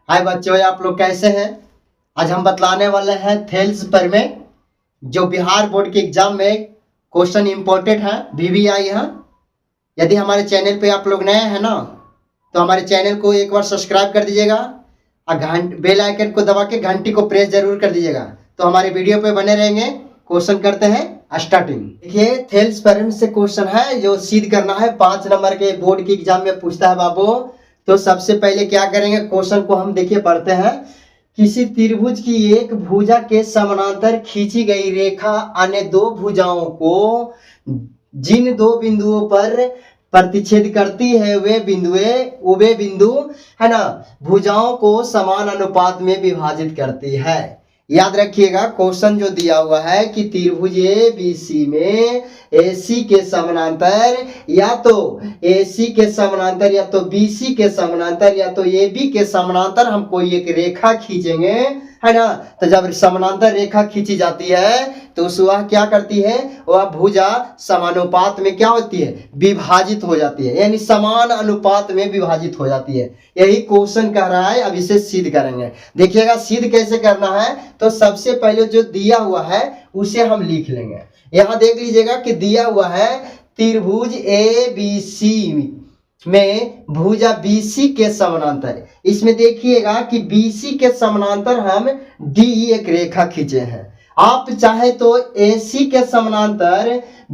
हाय बच्चों, आप लोग कैसे हैं। आज हम बतलाने वाले हैं थेल्स पर में जो बिहार बोर्ड के एग्जाम में क्वेश्चन इम्पोर्टेंट है, VVI है। यदि हमारे चैनल पे आप लोग नए हैं ना, तो हमारे चैनल को एक बार सब्सक्राइब कर दीजिएगा और बेल आइकन को दबा के घंटी को प्रेस जरूर कर दीजिएगा, तो हमारे वीडियो पे बने रहेंगे। क्वेश्चन करते हैं स्टार्टिंग। देखिए, थेल्स पर में से क्वेश्चन है जो सिद्ध करना है, 5 नंबर के बोर्ड के एग्जाम में पूछता है बाबू। तो सबसे पहले क्या करेंगे, क्वेश्चन को हम देखिए पढ़ते हैं। किसी त्रिभुज की एक भुजा के समानांतर खींची गई रेखा अन्य दो भुजाओं को जिन दो बिंदुओं पर प्रतिच्छेद करती है वे बिंदु है ना, भुजाओं को समान अनुपात में विभाजित करती है। याद रखिएगा, क्वेश्चन जो दिया हुआ है कि त्रिभुज ABC में AC के समानांतर या तो AC के समानांतर या तो BC के समानांतर या तो AB के समानांतर हम कोई एक रेखा खींचेंगे, है ना। तो जब समानांतर रेखा खींची जाती है तो वह क्या करती है, वह भुजा समानुपात में क्या होती है, विभाजित हो जाती है, यानी समान अनुपात में विभाजित हो जाती है। यही क्वेश्चन कह रहा है। अब इसे सिद्ध करेंगे। देखिएगा सिद्ध कैसे करना है। तो सबसे पहले जो दिया हुआ है उसे हम लिख लेंगे। यहां देख लीजिएगा कि दिया हुआ है त्रिभुज ABC में भुजा BC के समानांतर। इसमें देखिएगा कि BC के समानांतर हम D एक रेखा खींचे हैं। आप चाहे तो AC के समानांतर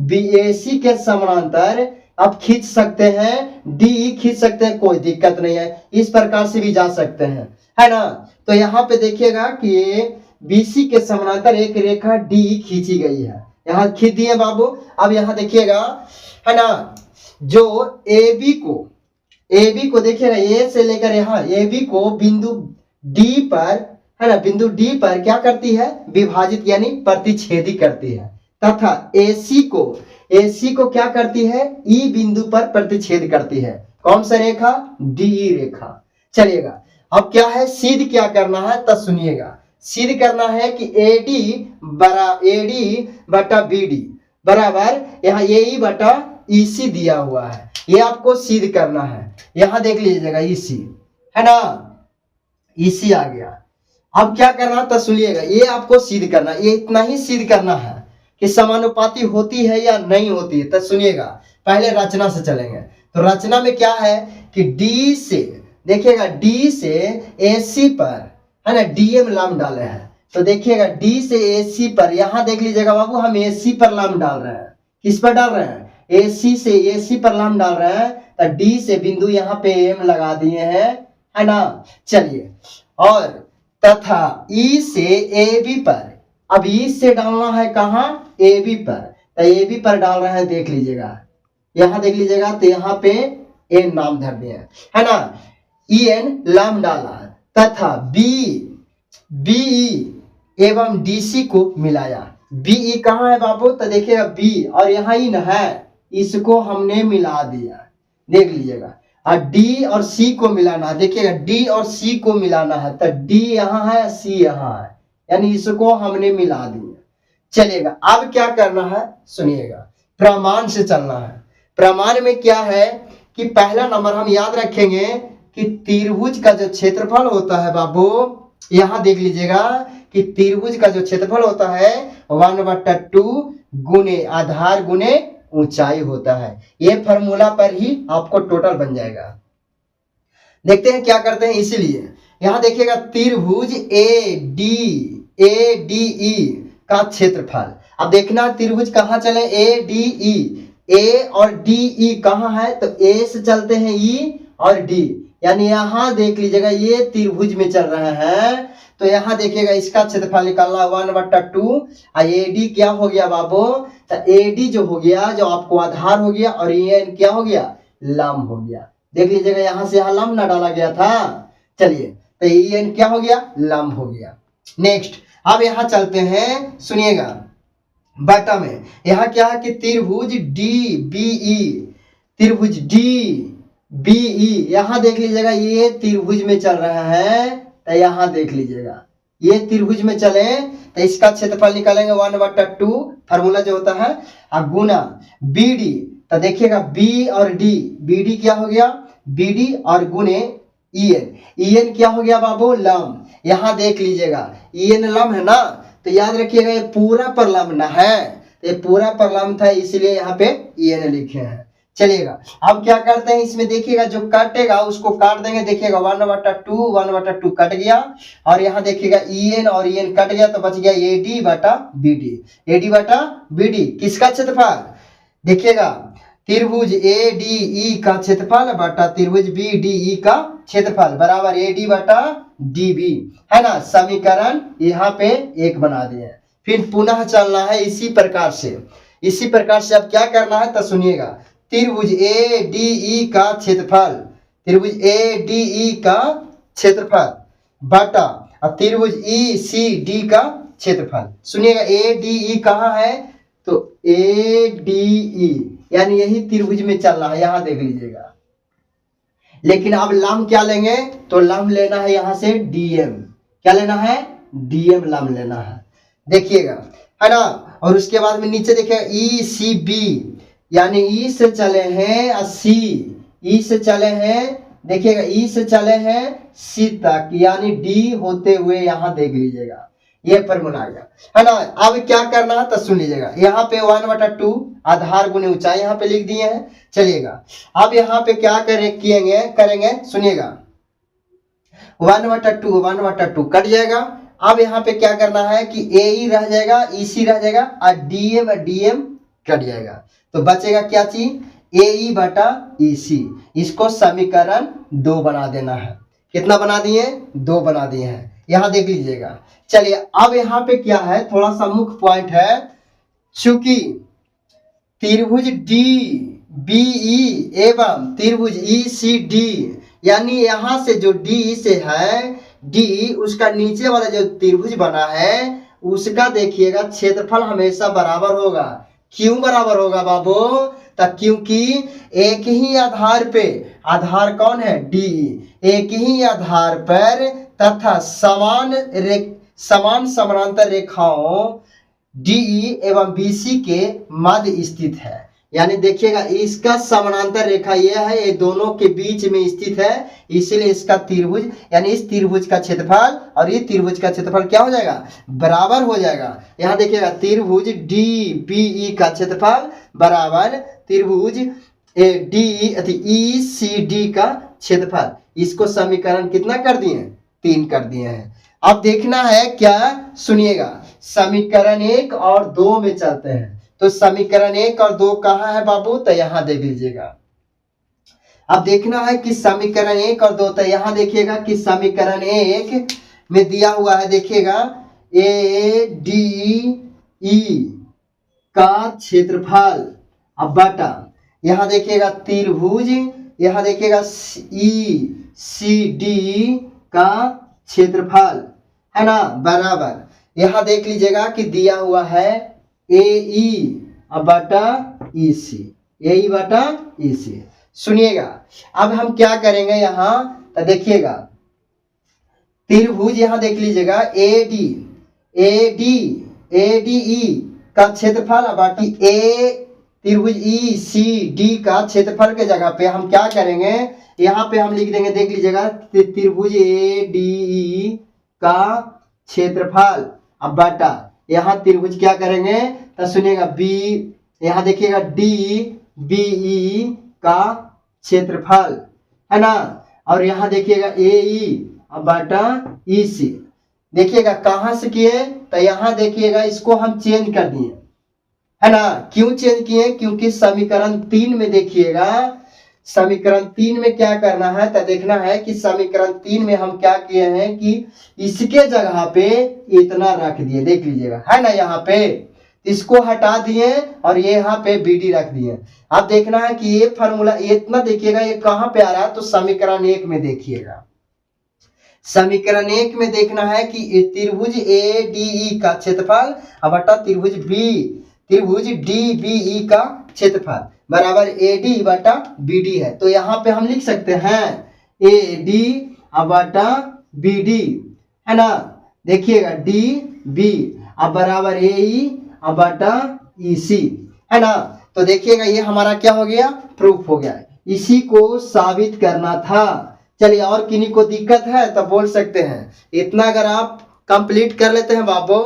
BAC के समानांतर आप खींच सकते हैं, D खींच सकते हैं, कोई दिक्कत नहीं है। इस प्रकार से भी जा सकते हैं, है ना। तो यहाँ पे देखिएगा कि BC के समानांतर एक रेखा D खींची गई है। यहाँ खींच दिए बाबू। अब यहाँ देखिएगा, है ना, जो AB को देखिएगा, A से लेकर यहाँ AB को बिंदु D पर, है ना, बिंदु D पर क्या करती है, विभाजित यानी प्रतिच्छेदी करती है। तथा AC को क्या करती है, E बिंदु पर प्रतिच्छेद करती है। कौन सा रेखा, DE रेखा। चलिएगा, अब क्या है, सिद्ध क्या करना है तो सुनिएगा। सिद्ध करना है कि AD बटा BD बराबर यहाँ AE बटा EC दिया हुआ है। ये आपको सिद्ध करना है। यहां देख लीजिएगा EC, है ना, EC आ गया। अब क्या करना तो सुनिएगा, ये आपको सिद्ध करना, ये इतना ही सिद्ध करना है कि समानुपाती होती है या नहीं होती है। तो सुनिएगा, पहले रचना से चलेंगे। तो रचना में क्या है कि D से देखिएगा, D से AC पर, है ना, DM लंब डाले हैं। तो देखिएगा D से AC पर, यहां देख लीजिएगा बाबू, हम AC पर लंब डाल रहे हैं। किस पर डाल रहे हैं, AC से AC पर लंब डाल रहे हैं। तो D से बिंदु यहाँ पे M लगा दिए हैं, है ना। चलिए, और तथा E से AB पर, अब E से डालना है कहाँ, AB पर। तो AB पर डाल रहे हैं, देख लीजिएगा, यहाँ देख लीजिएगा। तो यहाँ पे N नाम धर दिए, है ना, EN लंब डाला तथा BE एवं DC को मिलाया। BE कहाँ है बाबू, तो देखिएगा B और यहाँ इन है, इसको हमने मिला दिया, देख लीजिएगा। और D और C को मिलाना, देखिएगा D और C को मिलाना है। तो D यहाँ है, C यहाँ है, यानी इसको हमने मिला दिया। चलिएगा, अब क्या करना है सुनिएगा, प्रमाण से चलना है। प्रमाण में क्या है कि पहला नंबर हम याद रखेंगे कि त्रिभुज का जो क्षेत्रफल होता है बाबू, यहां देख लीजिएगा कि त्रिभुज का जो क्षेत्रफल होता है 1/2 गुने आधार गुने ऊंचाई होता है। ये फॉर्मूला पर ही आपको टोटल बन जाएगा। देखते हैं क्या करते हैं। इसीलिए यहां देखिएगा त्रिभुज ADE का क्षेत्रफल। अब देखना त्रिभुज कहां चले, ADE, A और DE कहां है, तो A से चलते हैं E और D, यानी यहां देख लीजिएगा ये त्रिभुज में चल रहे हैं। तो यहां देखिएगा इसका क्षेत्रफल निकालना 1/2 और AD क्या हो गया बाबू, तो AD जो हो गया, जो आपको आधार हो गया, और EN क्या हो गया, लंब हो गया। देख लीजिएगा, यहां से यहां लंब ना डाला गया था। चलिए, तो EN क्या हो गया, लंब हो गया। नेक्स्ट, अब यहां चलते हैं, सुनिएगा, बटा में यहां क्या है कि त्रिभुज DBE, यहां देख लीजिएगा ये त्रिभुज में चल रहा है। तो यहां देख लीजिएगा ये त्रिभुज में चले, तो इसका क्षेत्रफल निकालेंगे 1/2 फार्मूला जो होता है, और गुना BD। तो देखिएगा B और D, BD क्या हो गया, BD और गुने EN क्या हो गया बाबू, लंब। यहाँ देख लीजिएगा EN लंब है ना, तो याद रखिएगा ये पूरा प्रलम्ब है, ये पूरा प्रलम्ब था इसलिए यहाँ पे EN लिखे हैं। चलिएगा अब क्या करते हैं, इसमें देखिएगा जो काटेगा उसको काट देंगे। देखिएगा 1/2 कट गया, और यहाँ देखिएगा EN और EN कट गया, तो बच गया AD/BD। AD/BD किसका क्षेत्रफल, देखिएगा त्रिभुज ADE का क्षेत्रफल बटा त्रिभुज BDE का क्षेत्रफल बराबर AD/DB है ना। समीकरण यहाँ पे 1 बना दिए। फिर पुनः चलना है इसी प्रकार से। अब क्या करना है तो सुनिएगा, त्रिभुज ADE का क्षेत्रफल, त्रिभुज ADE का क्षेत्रफल बटा त्रिभुज ECD का क्षेत्रफल। सुनिएगा ADE कहाँ है, तो ADE यानी यही त्रिभुज में चलना है, यहां देख लीजिएगा। लेकिन अब लंब क्या लेंगे, तो लंब लेना है यहां से DM। क्या लेना है, DM लंब लेना है, देखिएगा है ना। और उसके बाद में नीचे देखिएगा ECB, यानी E से चले हैं 80, E से चले हैं, देखिएगा E से चले हैं C तक, यानी D होते हुए यहां देख लीजिएगा, ये फॉर्मूला आ गया है ना। अब क्या करना है तो सुन लीजिएगा, यहाँ पे 1/2 आधार गुने ऊंचाई यहाँ पे लिख दिए हैं। चलिएगा अब यहाँ पे क्या करेंगे सुनिएगा, 1/2 कट जाएगा। अब यहाँ पे क्या करना है कि AE रह जाएगा, EC रह जाएगा और DM कट जाएगा, तो बचेगा क्या चीज, AE/EC। इसको समीकरण 2 बना देना है। कितना बना दिए, 2 बना दिए हैं, यहां देख लीजिएगा। चलिए अब यहाँ पे क्या है, थोड़ा सा मुख्य पॉइंट है, चूंकि त्रिभुज DBE एवं त्रिभुज ECD, यानी यहां से जो D से है, D उसका नीचे वाला जो त्रिभुज बना है उसका देखिएगा क्षेत्रफल हमेशा बराबर होगा। क्यों बराबर होगा बाबू, तब क्योंकि एक ही आधार पे, आधार कौन है, DE, एक ही आधार पर तथा समान समानांतर रेखाओं DE एवं BC के मध्य स्थित है। यानी देखिएगा इसका समानांतर रेखा यह है, ये दोनों के बीच में स्थित है, इसलिए इसका त्रिभुज यानी इस त्रिभुज का क्षेत्रफल और ये त्रिभुज का क्षेत्रफल क्या हो जाएगा, बराबर हो जाएगा। यहाँ देखिएगा त्रिभुज DBE का क्षेत्रफल बराबर त्रिभुज ECD का क्षेत्रफल। इसको समीकरण कितना कर दिए, 3 कर दिए हैं। अब देखना है क्या, सुनिएगा समीकरण 1 और 2 में चलते हैं। तो समीकरण 1 और 2 कहाँ है बाबू, तो यहां देख लीजिएगा। अब देखना है कि समीकरण 1 और 2, तो यहां देखिएगा कि समीकरण 1 में दिया हुआ है, देखिएगा ADE का क्षेत्रफल अब बटा, यहां देखिएगा त्रिभुज, यहां देखिएगा ECD का क्षेत्रफल है ना, बराबर यहां देख लीजिएगा कि दिया हुआ है AE/EC। सुनिएगा अब हम क्या करेंगे यहाँ, तो देखिएगा त्रिभुज यहाँ देख लीजिएगा ADE का क्षेत्रफल बाकी त्रिभुज ECD का क्षेत्रफल के जगह पे हम क्या करेंगे, यहाँ पे हम लिख देंगे, देख लीजिएगा त्रिभुज ADE का क्षेत्रफल अब बटा यहाँ त्रिभुज क्या करेंगे, तो सुनिएगा B, यहाँ देखिएगा DBE का क्षेत्रफल है ना, और यहाँ देखिएगा AE अब बटा EC। देखिएगा कहां से किए, तो यहाँ देखिएगा इसको हम चेंज कर दिए है ना। क्यों चेंज किए, क्योंकि समीकरण 3 में देखिएगा, समीकरण 3 में क्या करना है, तो देखना है कि समीकरण 3 में हम क्या किए हैं कि इसके जगह पे इतना रख दिए, देख लीजिएगा है ना, यहाँ पे इसको हटा दिए और ये यहाँ पे BD रख दिए। अब देखना है कि ये फॉर्मूला इतना देखिएगा ये कहाँ पे आ रहा है, तो समीकरण 1 में देखिएगा। समीकरण 1 में देखना है कि त्रिभुज ADE का क्षेत्रफल बटा त्रिभुज DBE का क्षेत्रफल बराबर AD/BD है। तो यहाँ पे हम लिख सकते हैं AD/BD है ना, देखिएगा DB अब बराबर AE/EC है ना। तो देखिएगा ये हमारा क्या हो गया, प्रूफ हो गया। इसी को साबित करना था। चलिए, और किन्हीं को दिक्कत है तो बोल सकते हैं। इतना अगर आप कंप्लीट कर लेते हैं बाबू